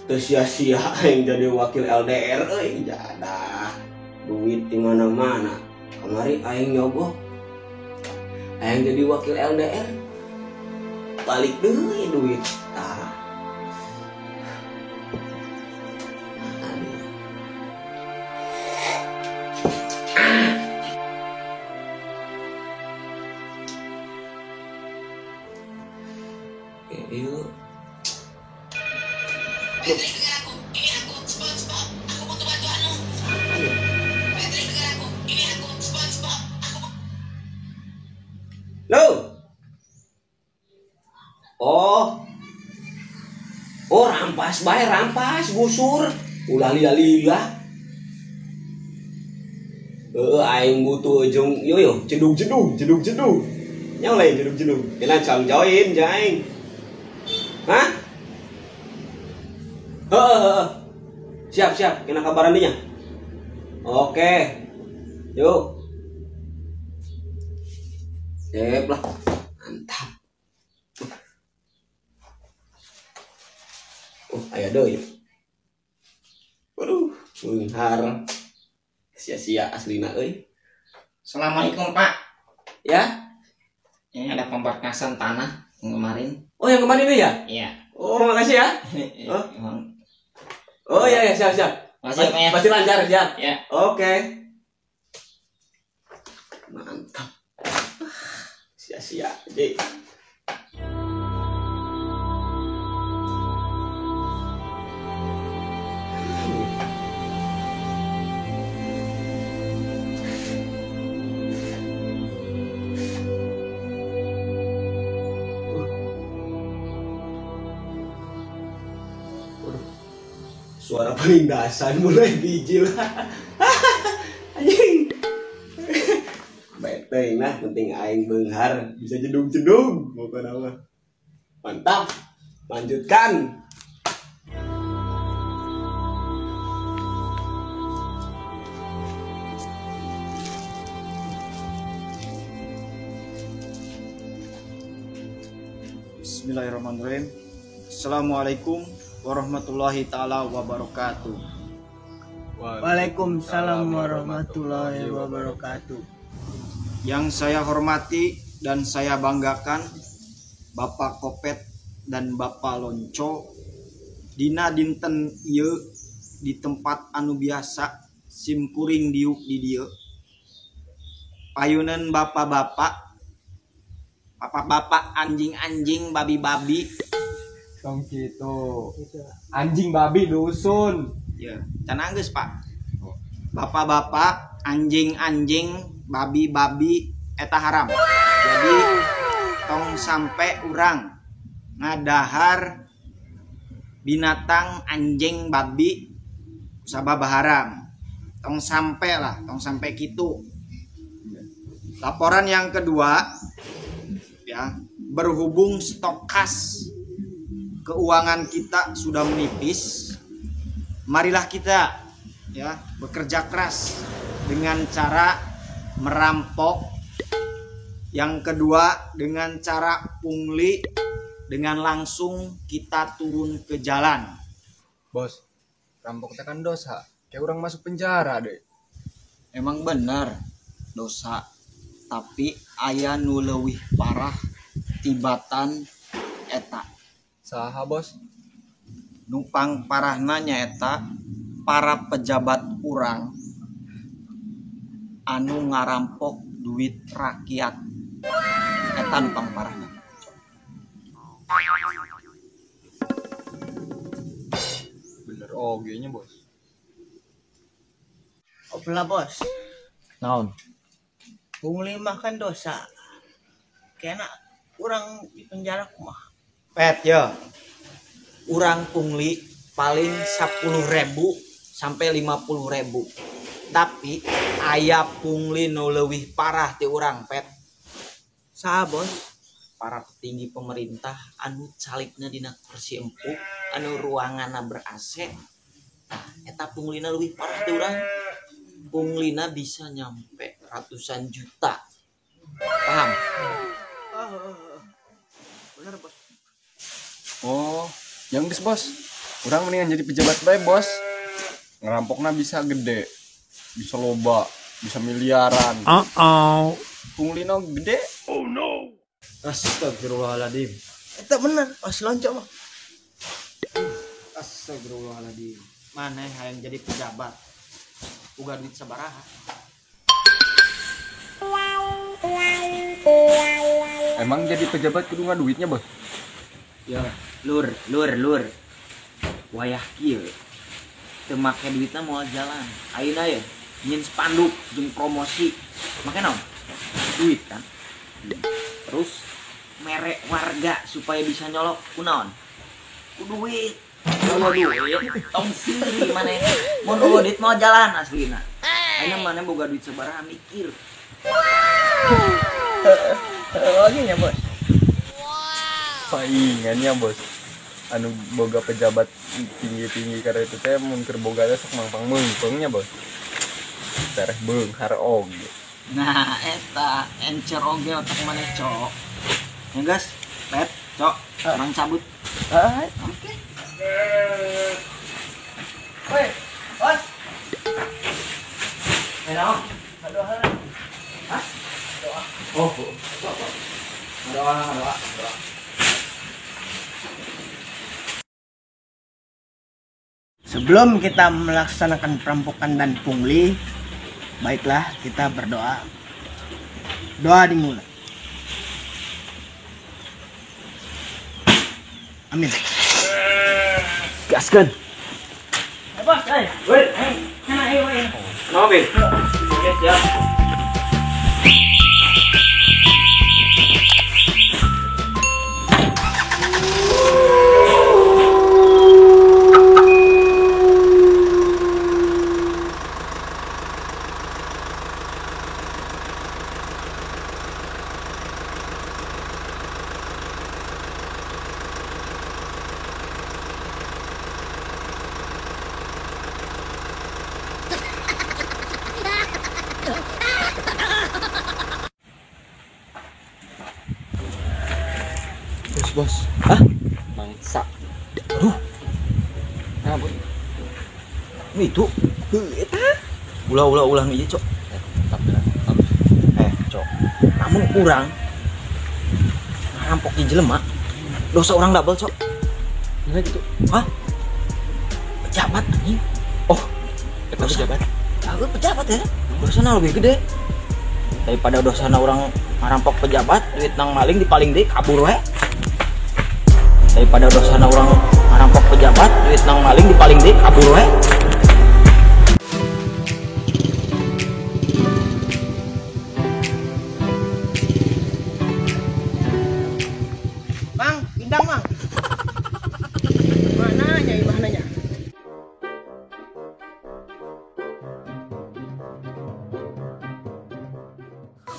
Teu sia-sia aing jadi wakil LDR jadah duit di mana-mana. Kemari aing nyogok aing jadi wakil LDR balik deui duit tah. Yuk. Patrick, dengar aku. Ini aku, SpongeBob. Aku butuh bantuanmu. Patrick, dengar aku. Ini aku, SpongeBob. Lo. Oh, rampas bae, rampas gusur. Ulah lila-lila. Aing butuh jeung yo jedug. Nhau lain jedug. Kena cang join jaing. Hah? Siap. Kena kabaran dinya. Oke. Yuk. Sip lah. Mantap. Aya deui. Waduh, beunghar. Sia-sia aslina euy. Assalamualaikum Pak. Ya? Ini ada pemberkasan tanah yang kemarin. Oh, yang kemarin itu ya? Iya. Oh, makasih ya. Emang. Oh iya, siap. Makasih Pak ya. Pasti lancar, siap. Ya. Oke. Mantap. Sia-sia, Dik. Suara paling dasar mulai biji lah. Anjing. Baik nah, penting aing beunghar bisa jedug pokoknya mah. Mantap. Lanjutkan. Bismillahirrahmanirrahim. Assalamualaikum warahmatullahi taala wabarakatuh. Waalaikumsalam warahmatullahi wabarakatuh. Yang saya hormati dan saya banggakan Bapak Kopet dan Bapak Lonco dina dinten ieu di tempat anu biasa simkuring diuk di dieu. Payunan bapak-bapak anjing-anjing babi-babi Tong gitu. Anjing babi dusun. ya, can anggeus Pak. Bapak-bapak, anjing-anjing, babi-babi eta haram. Jadi tong sampai urang ngadahar binatang anjing babi sabab haram. Tong sampai kitu. Laporan yang kedua ya, berhubung stok kas keuangan kita sudah menipis, marilah kita ya bekerja keras dengan cara merampok. Yang kedua dengan cara pungli, dengan langsung kita turun ke jalan. Bos, rampok teh kan dosa. Kayak orang masuk penjara deh. Emang bener dosa, tapi aya nu leuwih parah tibatan eta. Saha bos? Nupang parahna nyaeta para pejabat urang anu ngarampok duit rakyat. Eta nupang parahna. Bener oge nya bos. Opla bos, Naon? pungli mah kan dosa. Kena kurang di penjara kumah. Pet ya, urang pungli paling 10.000 sampai 50.000. Tapi aya pungli nu leuwih parah ti urang Pet. Saha bos? Para petinggi pemerintah anu calikna dina kursi empuk, anu ruanganna ber-AC. Nah, eta punglina leuwih parah ti urang. Punglina bisa nyampe ratusan juta. Paham? Bener bos. Oh, yang geus bos. Orang mendingan jadi pejabat bae bos. Ngerampoknya bisa gede, bisa loba, bisa miliaran. Punglina gede. Astagfirullahaladzim. Itu bener, pas lonco mah. Astagfirullahaladzim. Mana yang jadi pejabat? Uga duit sabaraha. Emang jadi pejabat kudu duitnya bos? Ya, lur. Wayah kieu. Teu make duitna moal jalan. Ayeuna ya nyin spanduk jeung promosi. Make naon? Duit kan. Terus merek warga supaya bisa nyolok kunaon? Ku duit. Bawa duit, tong siri maneh. Mun bawa duit mau jalan aslina. Ayeuna maneh boga duit sabaraha mikir. Lagi ya bos. Paingannya bos. Anu boga pejabat tinggi-tinggi karena itu teh mun keur boga teh sok mangpang meungpeungnya bos. Tereh beunghar oge. Nah, eta encer oge otak maneh, Cok. Ya, guys. Pet, Cok. Orang cabut. Oke. Woi, bos. Naon? Hah? Oh. Doa. Sebelum kita melaksanakan perampokan dan pungli, baiklah kita berdoa. Doa dimulai. Amin. Gaskeun. Bos, woi, woi. Oke, siap. Bos. Hah? Bangsa. Aduh. Nah, bos. Itu. Eta. Ulah ieu, Cok. Cok. Namun kurang ngerampok di jelema. Dosa orang double, Cok. Gimana gitu? Hah? Pejabat anjing. Oh, Eta pejabat. aku pejabat ya. Dosana lebih gede. Daripada dosana orang ngerampok pejabat, duit nang maling dipaling deui kabur we. Daripada dosana orang ngerampok pejabat, duit nang maling dipaling deui kabur we. Mang, pindang, Mang. Mananya, imananya?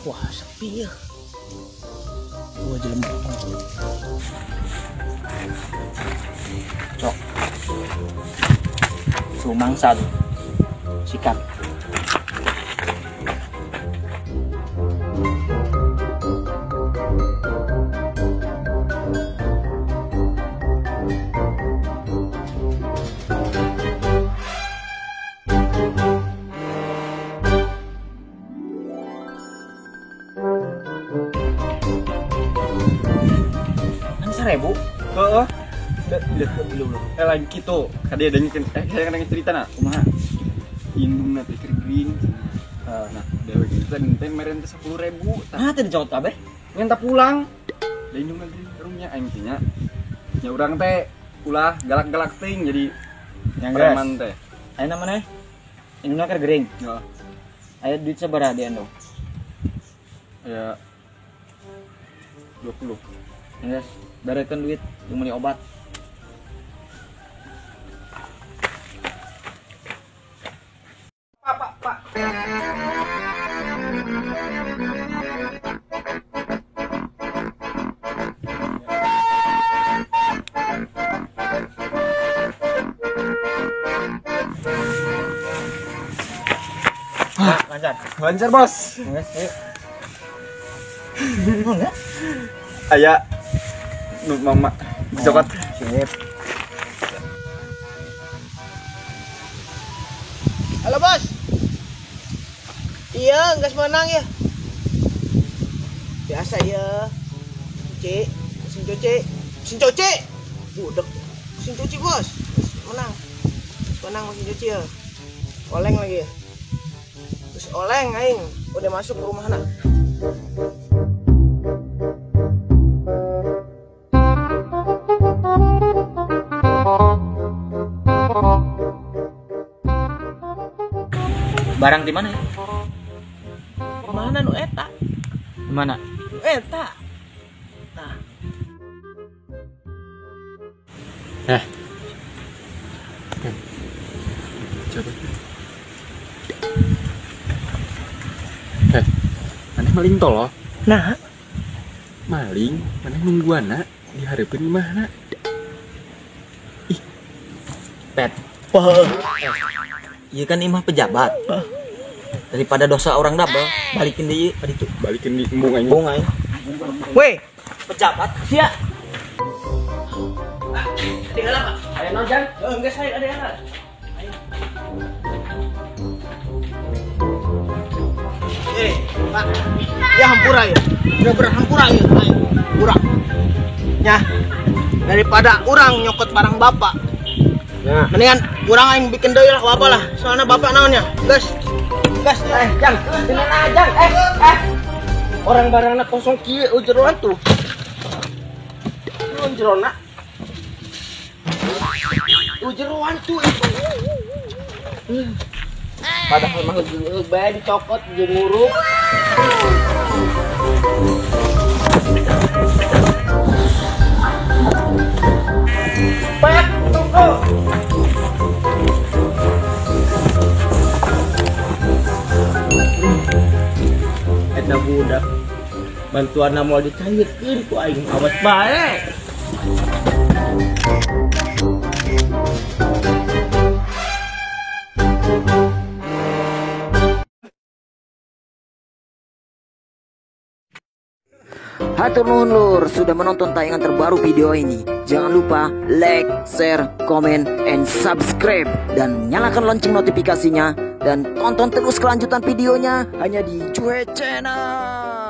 Wah, sepi ya. Gua jelema. Cok. Sumangsa tuh. Sikat. Seribu? Heeh. Belum. Lagi gitu. Kade ada saya kadang cerita na. Kumaha? Indung teh kering. Nah, dewe kita ngenten meren teh 10.000. Ah, teh dijawab kabeh. Nyenta pulang. Da indung nanti rumnya aing teh nya. Nya urang teh ulah galak-galak teuing jadi Yang preman teh. Ayeuna maneh? Indungna keur gering. Heeh. Aya duit sabaraha di ando? Ya 20. Guys, barekeun duit jeung meuli obat. Lancar bos. Guys, ayo. Enggak? Aya nu mama dicokot. Sip. Halo bos. Iya, gas menang ya. Biasa ya. Mesin cuci. Budek. Mesin cuci bos. Menang. Menang mesin cuci ya. Oleng lagi ya. Terus oleng aing udah masuk ke rumah anak. Barang di mana ya? Mana nu eta? Di mana? Nu eta. Nah, Coba. Maneh maling tolo. nah, Maling, maneh nungguana dihareupeun imahna. Pet. wah, Iya kan imah pejabat. Daripada dosa orang double, balikin di itu. Balikin di embung aja. Bungai. weh, Pejabat. sia. Ada yang apa? Ayo nonjan. Enggak saya ada yang apa? Pak. Ya hampura ya. Udah berhampura ya. Ayo, hampura. Ya. Daripada orang nyokot barang bapak. Nah, Mendingan orang yang bikin deui lah apa lah. Soalnya bapak naonnya. Gas. Gas. Jang, dengan aja, orang barangna kosong kieu jeroan tuh. Naon jerona? Jeroan tuh itu. Padahal mah bae dicopot jeung nguruk. Pak, tunggu. Eta budak bantuan mau dicairkeun ku aing awet bae. Hatur nuhun lur sudah menonton tayangan terbaru video ini. Jangan lupa like, share, comment, and subscribe. Dan nyalakan lonceng notifikasinya. Dan tonton terus kelanjutan videonya hanya di Cuek Channel.